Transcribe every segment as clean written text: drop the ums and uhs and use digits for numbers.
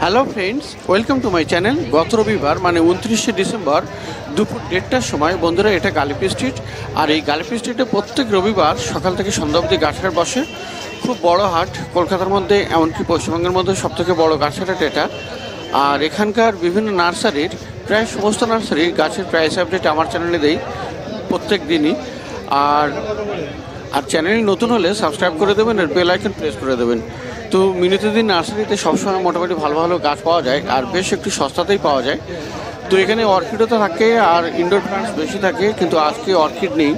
Hello friends, welcome to my channel. গত রবিবার মানে 29শে ডিসেম্বর দুপুর 1:30টার সময় বন্ধুরা এটা গালিপি স্ট্রিট। আর এই গালিপি স্ট্রিটে প্রত্যেক রবিবার সকাল থেকে সন্ধ্যা অবধি গাছহাট বসে। খুব বড় হাট, কলকাতার মধ্যে এমনকি পশ্চিমবঙ্গের মধ্যে সবথেকে বড় গাছহাট এটা। আর এখানকার বিভিন্ন নার্সারির প্রায় সমস্ত নার্সারির গাছের প্রাইস আপডেট আমার চ্যানেলে দেই প্রত্যেক দিনই। আর চ্যানেল নতুন হলে সাবস্ক্রাইব করে দেবেন আর বেল আইকন প্রেস করে দেবেন। তো মিনিটুদ্দিন নার্সারিতে সবসময় মোটামুটি ভালো ভালো গাছ পাওয়া যায় আর বেশ একটু সস্তাতেই পাওয়া যায়। তো এখানে অর্কিডও তো থাকে আর ইনডোর প্লান্টস বেশি থাকে, কিন্তু আজকে অর্কিড নেই।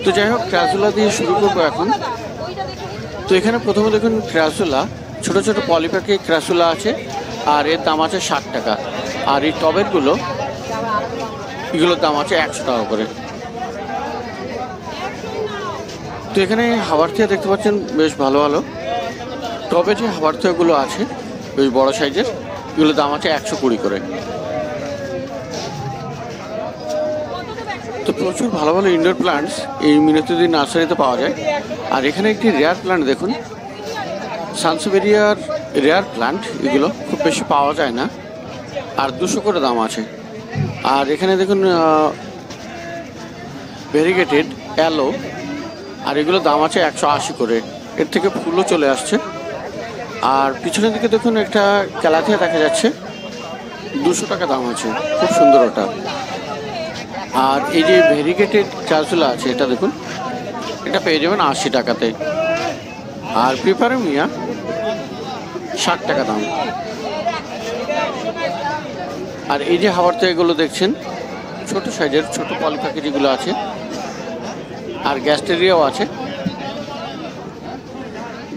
তো যাই হোক, ক্রাসুলা দিয়ে শুরু করবো এখন। তো এখানে প্রথমে দেখুন ক্রাসুলা, ছোটো ছোটো পলিপ্যাকে ক্রাসুলা আছে আর এর দাম আছে 60 টাকা। আর এই টবেরগুলো এগুলোর দাম আছে 100 টাকা করে। তো এখানে হাওয়ার্থিয়া দেখতে পাচ্ছেন বেশ ভালো ভালো টবে যে হাওয়ার্থিয়াগুলো আছে বেশ বড় সাইজের, এগুলোর দাম আছে 120 করে। তো প্রচুর ভালো ভালো ইনডোর প্লান্টস এই মিনতিদিন নার্সারিতে পাওয়া যায়। আর এখানে একটি রেয়ার প্লান্ট দেখুন, সানসেভেরিয়ার রেয়ার প্লান্ট, এগুলো খুব বেশি পাওয়া যায় না আর 200 করে দাম আছে। আর এখানে দেখুন ভেরিগেটেড অ্যালো, আর এগুলোর দাম আছে 180 করে। এর থেকে ফুলও চলে আসছে। আর পিছনের দিকে দেখুন একটা ক্যালাথিয়া দেখা যাচ্ছে, 200 টাকা দাম আছে, খুব সুন্দর ওটা। আর এই যে ভেরিগেটেড ক্রাসুলা আছে এটা দেখুন, এটা পেয়ে যাবেন 80 টাকাতে। আর পেপারোমিয়া 60 টাকা দাম। আর এই যে হাওয়ার্থিয়া এগুলো দেখছেন ছোট সাইজের ছোট পলিপ্যাকে যেগুলো আছে, আর গ্যাস্টেরিয়াও আছে।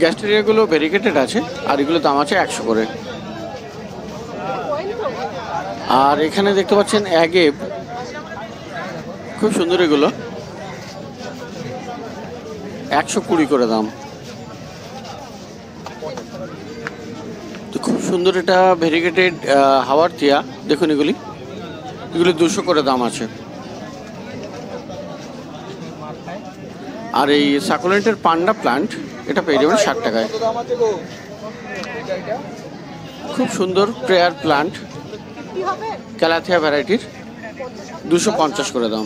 গ্যাস্টেরিয়াগুলো ভেরিগেটেড আছে আর এগুলো দাম আছে 100 করে। আর এখানে দেখতে পাচ্ছেন অ্যাগেভ, খুব সুন্দর, এগুলো 120 করে দাম। তো খুব সুন্দর এটা ভেরিগেটেড হাওয়ার্থিয়া দেখুন, এগুলি 200 করে দাম আছে। আর এই সাকুলেন্টের পান্ডা প্লান্ট এটা পেয়ে যাবেন 60 টাকায়। খুব সুন্দর প্রেয়ার প্লান্ট ক্যালাথিয়া ভ্যারাইটির 250 করে দাম।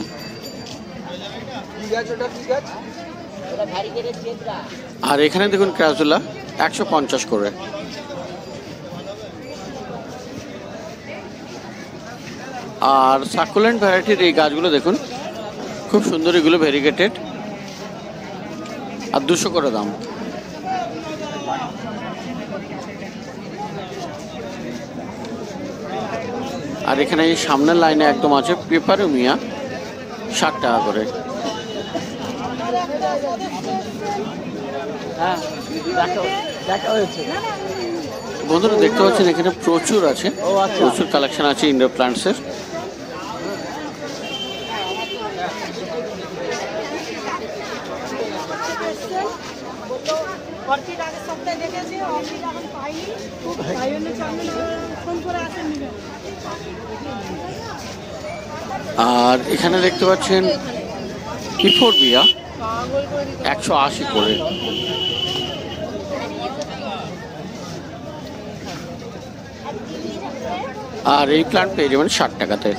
আর এখানে দেখুন ক্রাসুলা 150 করে। আর সাকুলেন্ট ভ্যারাইটির এই গাছগুলো দেখুন খুব সুন্দর, এগুলো ভেরিগেটেড আর 200 করে দাম। আর এখানে এই সামনের লাইনে একদম আছে পেপারোমিয়া 60 টাকা করে। বন্ধুরা দেখতে পাচ্ছেন এখানে প্রচুর আছে, প্রচুর কালেকশন আছে ইনডোর প্লান্টসের। আর এখানে দেখতে পাচ্ছেন ইফোরবিয়া 180 করে। আর এই প্লান্ট পেয়ে যাবেন 60 টাকাতে।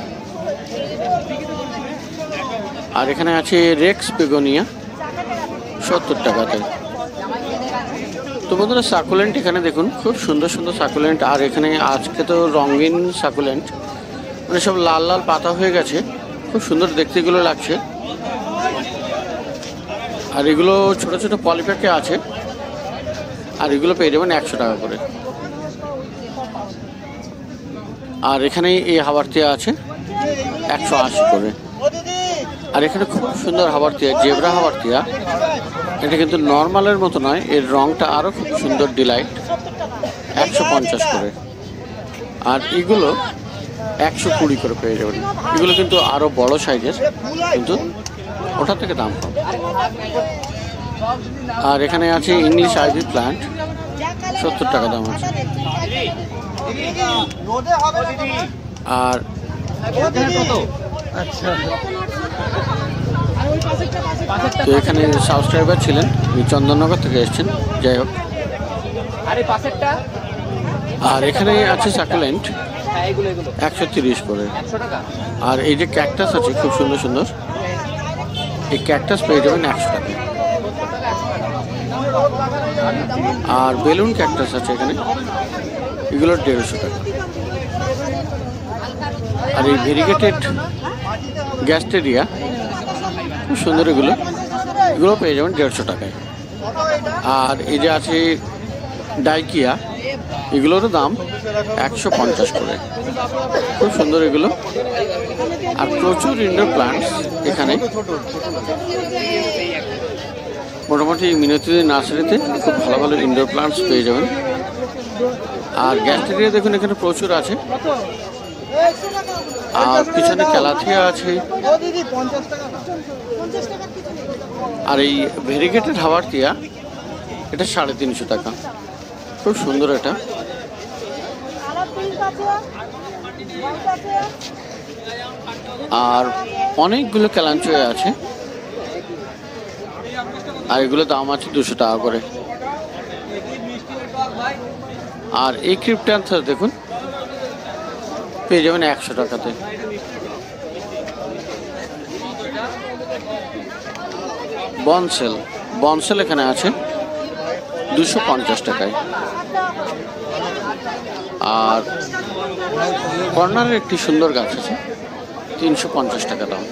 আর এখানে আছে রেক্স বেগোনিয়া 70 টাকাতে। তো বন্ধুরা সাকুলেন্ট এখানে দেখুন খুব সুন্দর সুন্দর সাকুলেন্ট। আর এখানে আজকে তো রঙিন সাকুলেন্ট, মানে সব লাল লাল পাতা হয়ে গেছে, খুব সুন্দর দেখতে এগুলো লাগছে। আর এগুলো ছোট ছোট পলিপ্যাকে আছে আর এগুলো পেয়ে যাবেন 100 টাকা করে। আর এখানে এই হাওয়ার্থিয়া আছে 180 করে। আর এখানে খুব সুন্দর হাওয়ার্থিয়া, জেব্রা হাওয়ার্থিয়া, এটা কিন্তু নর্মালের মতো নয়, এর রংটা আরও খুব সুন্দর, ডিলাইট, 150 করে। আর এগুলো 120 করে পেয়ে যাবেন। এগুলো কিন্তু আরও বড় সাইজের, কিন্তু ওটা থেকে দাম কম। আর এখানে আছে ইংলিশ আইভি প্লান্ট 70 টাকা দাম আছে। আর তো এখানে সাবস্ক্রাইবার ছিলেন, চন্দননগর থেকে এসেছেন। যাই হোক, আর এখানে আছে সাকুলেন্ট 130 করে। আর এই যে ক্যাকটাস আছে খুব সুন্দর সুন্দর, এই ক্যাকটাস পেয়ে যাবেন 100 টাকা। আর বেলুন ক্যাকটাস আছে এখানে, এগুলো 150 টাকা। আর এই ভেরিগেটেড গ্যাস্টেরিয়া খুব সুন্দর, এগুলো পেয়ে যাবেন 150 টাকায়। আর এই যে আছে ডাইকিয়া, এগুলোর দাম 150 করে, খুব সুন্দর এগুলো। আর প্রচুর ইনডোর প্লান্টস এখানে, মোটামুটি মিনতি নার্সারিতে খুব ভালো ভালো ইনডোর প্লান্টস পেয়ে যাবেন। আর গ্যাস্টেরিয়া দেখুন এখানে প্রচুর আছে। আর পিছনে ক্যালাথিয়া আছে। আর এই ভেরিগেটেড হাওয়ারটিয়া, এটা 350 টাকা, খুব সুন্দর এটা। আর অনেকগুলো ক্যালাঞ্চোয়া আছে, আর এগুলো দাম আছে 200 টাকা করে। আর এই ক্রিপ্ট্যান্থাস দেখুন পেয়ে যাবেন 100 টাকাতে। বনসেল এখানে আছে 250 টাকায়। আর কর্নারের একটি সুন্দর গাছ আছে, 350 টাকা দাম।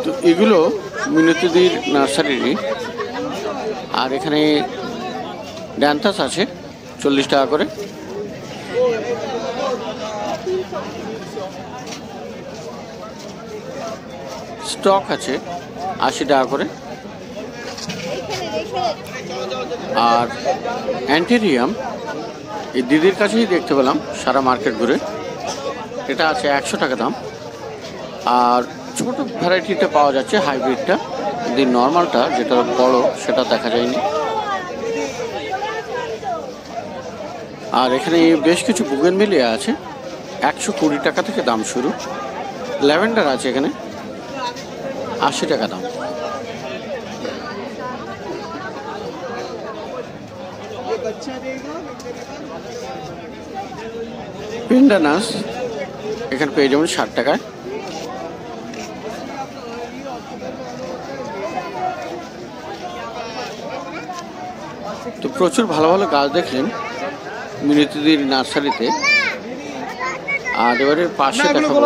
তো এগুলো মিনতিদির নার্সারিরই। আর এখানে ড্যান্থাস আছে 40 টাকা করে। স্টক আছে 80 টাকা করে। আর অ্যান্টেরিয়াম এই দিদির কাছেই দেখতে পেলাম সারা মার্কেট ঘুরে, এটা আছে 100 টাকা দাম। আর ছোট ভ্যারাইটিটা পাওয়া যাচ্ছে, হাইব্রিডটা, যদি নর্মালটা যেটা বড় সেটা দেখা যায়নি। আর এখানে বেশ কিছু বুগেনভিলিয়া আছে, 120 টাকা থেকে দাম শুরু। ল্যাভেন্ডার আছে এখানে 80 টাকা দাম। পেন্ডানাস এখানে পেয়ে যাবেন 60 টাকায়। তো প্রচুর ভালো ভালো গাছ দেখলেন মিনতিদির নার্সারিতে। আর এবারে পাশে দেখাবো,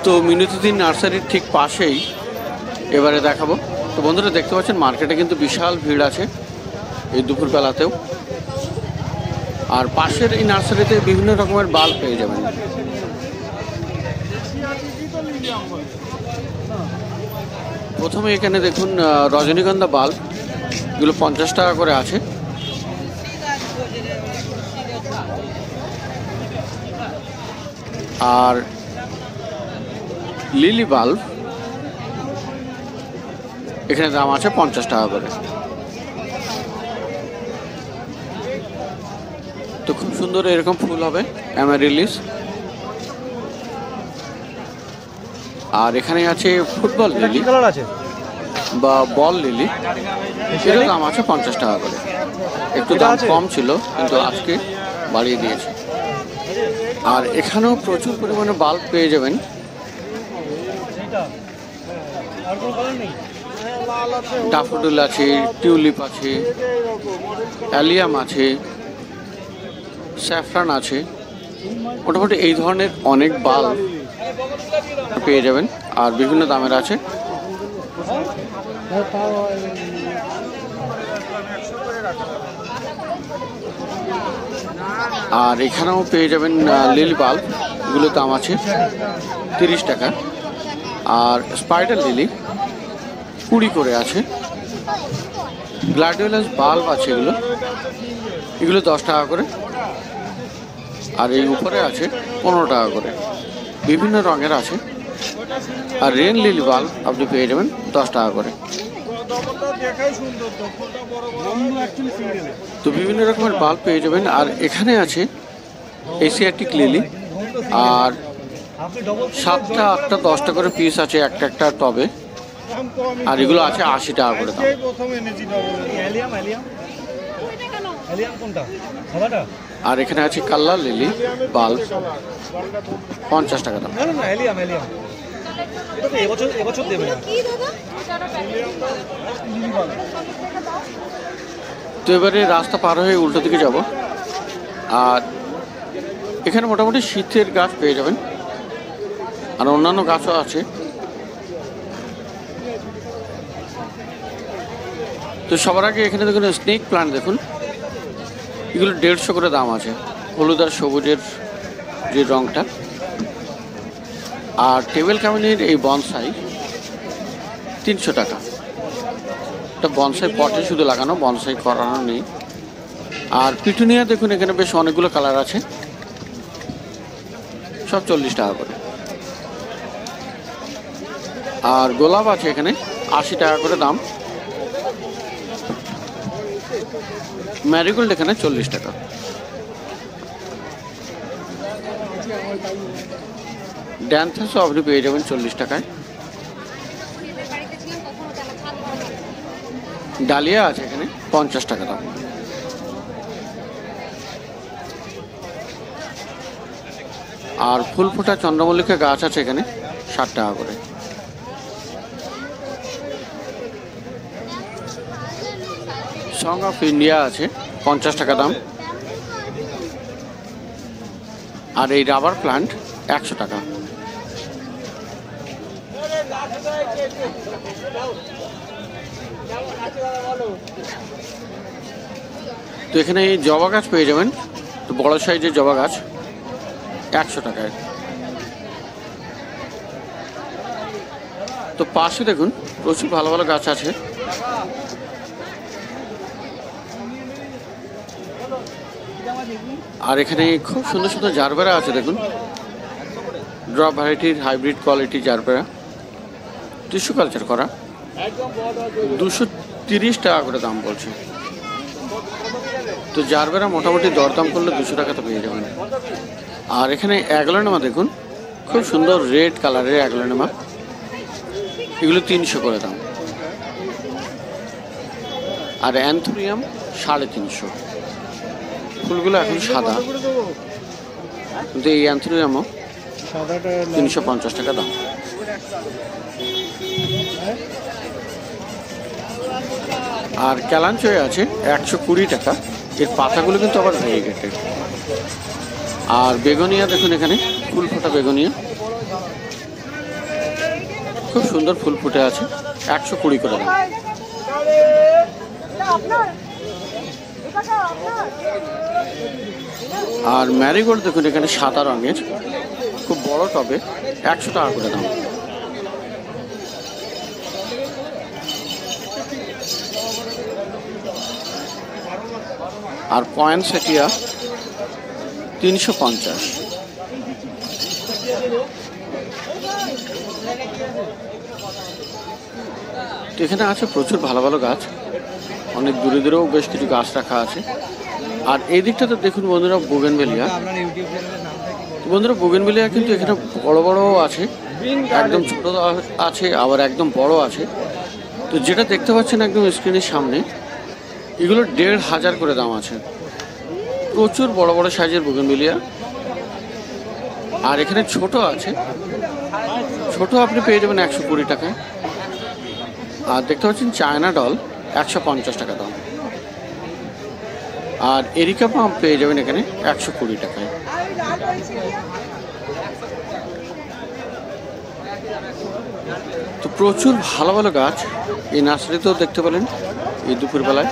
তো মিনতিদির নার্সারির ঠিক পাশেই এবারে দেখাবো। তো বন্ধুরা দেখতে পাচ্ছেন মার্কেটে কিন্তু বিশাল ভিড় আছে এই দুপুরবেলাতেও। আর পাশের এই নার্সারিতে বিভিন্ন রকমের বাল্ব পেয়ে যাবেন। প্রথমে এখানে দেখুন রজনীগন্ধা বাল্ব, এগুলো 50 টাকা করে আছে। আর লিলি বাল্ব এখানে দাম আছে 50 টাকা করে। তো খুব সুন্দর এরকম ফুল হবে অ্যামারিলিস। আর এখানে আছে ফুটবল লিলি বা বল লিলি, এর দাম আছে 50 টাকা করে। একটু দাম কম ছিল কিন্তু আজকে বাড়িয়ে দিয়েছে। আর এখানেও প্রচুর পরিমাণে বাল্ব পেয়ে যাবেন। ড্যাফোডিল আছে, টিউলিপ আছে, অ্যালিয়াম আছে, স্যাফরান আছে। মোটামুটি এই ধরনের অনেক বাল্ব পেয়ে যাবেন, আর বিভিন্ন দামের আছে। আর এখানেও পেয়ে যাবেন লিলি বাল্ব, এগুলোর দাম আছে 30 টাকা। আর স্পাইডার লিলি 20 করে আছে। গ্লাডিওলাস বাল্ব আছে, এগুলো 10 টাকা করে। আর এই উপরে আছে 15 টাকা করে, বিভিন্ন রঙের আছে। আর রেন লিলি বাল্ব আপনি পেয়ে যাবেন 10 টাকা করে। তো বিভিন্ন রকমের বাল্ব পেয়ে যাবেন। আর এখানে আছে এশিয়াটিক লিলি আর 7টা 8টা 10টা করে পিস আছে একটা একটা টবে, আর এগুলো আছে 80 টাকা করে দাম। আর এখানে আছে কালার লিলি বাল্ব 50 টাকা দাম। তো এবারে রাস্তা পার হয়ে উল্টো দিকে যাব, আর এখানে মোটামুটি শীতের গাছ পেয়ে যাবেন, আর অন্যান্য গাছও আছে। তো সবার আগে এখানে দেখুন স্নেক প্লান্ট, দেখুন এগুলো 150 করে দাম আছে, হলুদ আর সবুজের যে রঙটা। আর টেবিল কামিনের এই বনসাই 300 টাকা। এটা বনসাই পটে শুধু লাগানো, বনসাই করানো নেই। আর পিটুনিয়া দেখুন এখানে বেশ অনেকগুলো কালার আছে, সব 40 টাকা করে। আর গোলাপ আছে এখানে 80 টাকা করে দাম। ম্যারিগোল্ড এখানে 40 টাকা। ড্যান্থাসও আপনি পেয়ে যাবেন 40 টাকায়। ডালিয়া আছে এখানে 50 টাকা দাম। আর ফুল ফোটা চন্দ্রমল্লিকা গাছ আছে এখানে 60 টাকা করে। সং অফ ইন্ডিয়া আছে 50 টাকা দাম। আর এই রাবার প্লান্ট 100 টাকা। তো এখানে এই জবা গাছ পেয়ে যাবেন, তো বড় সাইজের জবা গাছ 100 টাকায়। তো পাশে দেখুন প্রচুর ভালো ভালো গাছ আছে। আর এখানে খুব সুন্দর সুন্দর জারবেরা আছে, দেখুন ড্রপ ভ্যারাইটির hybrid quality gerbera, tissue culture করা, 230 টাকা করে দাম বলছে। তো জারবেরা মোটামুটি দরদাম করলে 200 টাকাতে পেয়ে যাবেন। আর এখানে অ্যাগলোনেমা দেখুন, খুব সুন্দর রেড কালারের অ্যাগলোনেমা, এগুলো 300 করে দাম। আর অ্যান্থোরিয়াম 350। ফুলগুলো এখন সাদা, কিন্তু এই অ্যান্থোরিয়ামও 350 টাকা দাম। আর ক্যালাঞ্চয় আছে 120 টাকা, এর পাতাগুলো কিন্তু আবার ভেরিগেটেড। আর বেগুনিয়া দেখুন এখানে ফুল ফোটা বেগুনিয়া, খুব সুন্দর ফুল ফুটে আছে, 120 করে দাম। আর ম্যারিগোল্ড দেখুন এখানে সাদা রঙের, খুব বড় টবে, 100 টাকা করে দাম। আর পয়েন্টসেটিয়া 350। তো এখানে আছে প্রচুর ভালো ভালো গাছ, অনেক দূরে দূরেও বেশ কিছু গাছ রাখা আছে। আর এই দিকটাতে দেখুন বন্ধুরা বোগেনভেলিয়া। বন্ধুরা বোগেনভেলিয়া কিন্তু এখানে বড় বড়ও আছে, একদম ছোট আছে, আবার একদম বড় আছে। তো যেটা দেখতে পাচ্ছেন একদম স্ক্রিনের সামনে, এগুলো 1500 করে দাম আছে, প্রচুর বড় বড় সাইজের বোগেনভেলিয়া। আর এখানে ছোট আছে, ছোট আপনি পেয়ে যাবেন 120 টাকায়। আর দেখতে পাচ্ছেন চায়না ডল 150 টাকা দাম। আর এরিকা পাম্প পেয়ে যাবেন এখানে 120 টাকায়। তো প্রচুর ভালো ভালো গাছ এই নার্সারিতেও দেখতে পেলেন এই দুপুরবেলায়।